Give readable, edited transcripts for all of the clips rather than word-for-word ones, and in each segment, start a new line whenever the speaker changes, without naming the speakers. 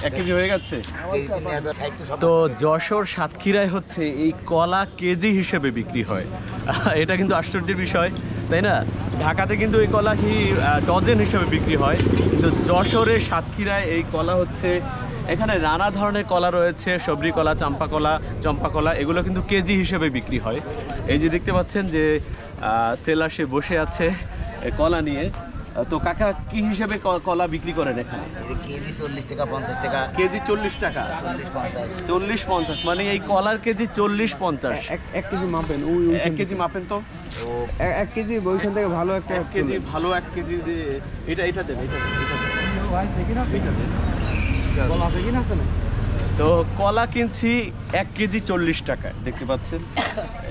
1 KG হয়ে গেছে। তো যশোর সাতক্ষীরায় হচ্ছে এই কলা কেজি হিসেবে বিক্রি হয়। এটা কিন্তু আশ্চর্যের বিষয়, তাই না? ঢাকাতে কিন্তু এই কলা কি ডজন হিসেবে বিক্রি হয়, কিন্তু যশোরের সাতক্ষীরায় এই কলা হচ্ছে, এখানে নানা ধরনের কলা রয়েছে, সবরি কলা, চম্পা কলা, এগুলো কিন্তু কেজি হিসেবে বিক্রি হয়। এই যে দেখতে পাচ্ছেন যে সেলার সে বসে আছে কলা নিয়ে। তো কাকা কি হিসেবে কলা বিক্রি করেন এখানে?
কেজি 40 টাকা 50 টাকা।
কেজি 40 টাকা, 40-50, মানে এই কলার কেজি 40-50।
1 কেজি মাপেন,
1 কেজি মাপেন তো।
1 কেজি ওইখান থেকে ভালো একটা
1 কেজি ভালো 1 কেজি দিয়ে এটা দেন, এটা দেন। তো কলা কিনছি 1 কেজি 40 টাকা, দেখতে পাচ্ছেন।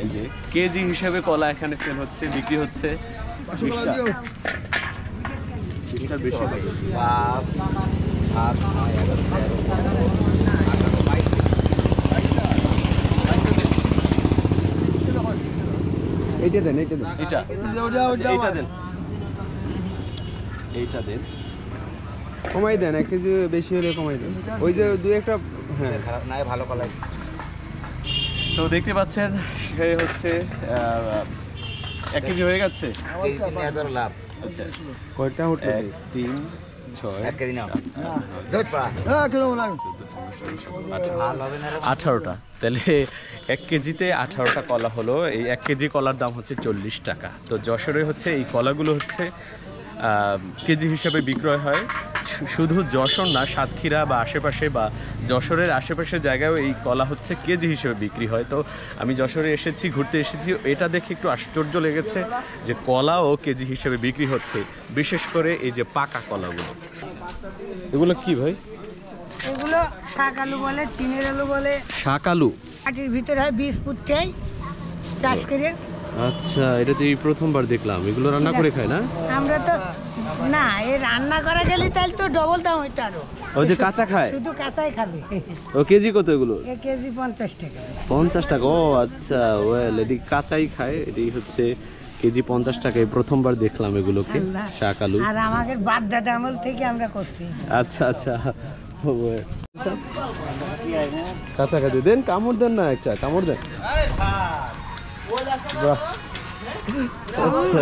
এই যে কেজি হিসেবে কলা এখানে সেল হচ্ছে, বিক্রি হচ্ছে 20টা বেশি।
5 7 8
এইটা দেন, এইটা দেন।
এইটা দেন।
কমাই দেন, 1 কেজি বেশি হলে কমাই দেন। ওই যে দুই একটা, হ্যাঁ
খারাপ নাই, ভালো কলাই।
তো দেখতে পাচ্ছেন সে হচ্ছে 1 কেজি হয়ে গেছে।
কেজি 3000 লাভ।
আচ্ছা,
কয়টা হোটেল?
1 3 6
1 কেজি নাও। দুধ পা। ভালো হবে না রে।
18টা, তাহলে 1 কেজিতে 18টা কলা হলো। এই 1 কেজি কলার দাম হচ্ছে 40 টাকা। তো যশোরে হচ্ছে এই কলাগুলো হচ্ছে কেজি হিসাবে বিক্রয় হয়। শুধু যশোর না, সাতক্ষীরা বা আশেপাশে বা যশোরের আশেপাশের জায়গায়ও এই কলা হচ্ছে কেজি হিসেবে বিক্রি হয়। তো আমি যশোরে এসেছি, ঘুরতে এসেছি, এটা দেখে একটু আশ্চর্য লেগেছে যে কলাও কেজি হিসেবে বিক্রি হচ্ছে, বিশেষ করে এই যে পাকা কলাগুলো। এগুলো কি ভাই?
এগুলো শাক আলু বলে, চিনের আলু বলে।
শাক আলু?
মাটির ভিতরে হয়, বীজ পুঁততে চাষ করে।
আচ্ছা, এটা তো এই প্রথমবার দেখলাম। এগুলো রান্না করে খায় না?
আমরা তো না, এ রান্না করা গেলে তাহলে তো ডবল দাম হইতো আরো।
ওই যে কাঁচা খায়?
শুধু কাঁচাই খাবে।
ও কেজি কত এগুলো?
কেজি 50 টাকা।
50 টাকা? ও আচ্ছা, ওয়েল, এটি কাঁচাই খায়। এটি হচ্ছে কেজি 50 টাকায়। প্রথমবার দেখলাম এগুলোকে,
আল্লাহ।
শাক আলু।
আর আমাদের বাপ দাদা আমল থেকে আমরা করছি।
আচ্ছা আচ্ছা, কাঁচা খাতে দেন, কামড় দেন না, একটা কামড় দেন। বাহ, আচ্ছা।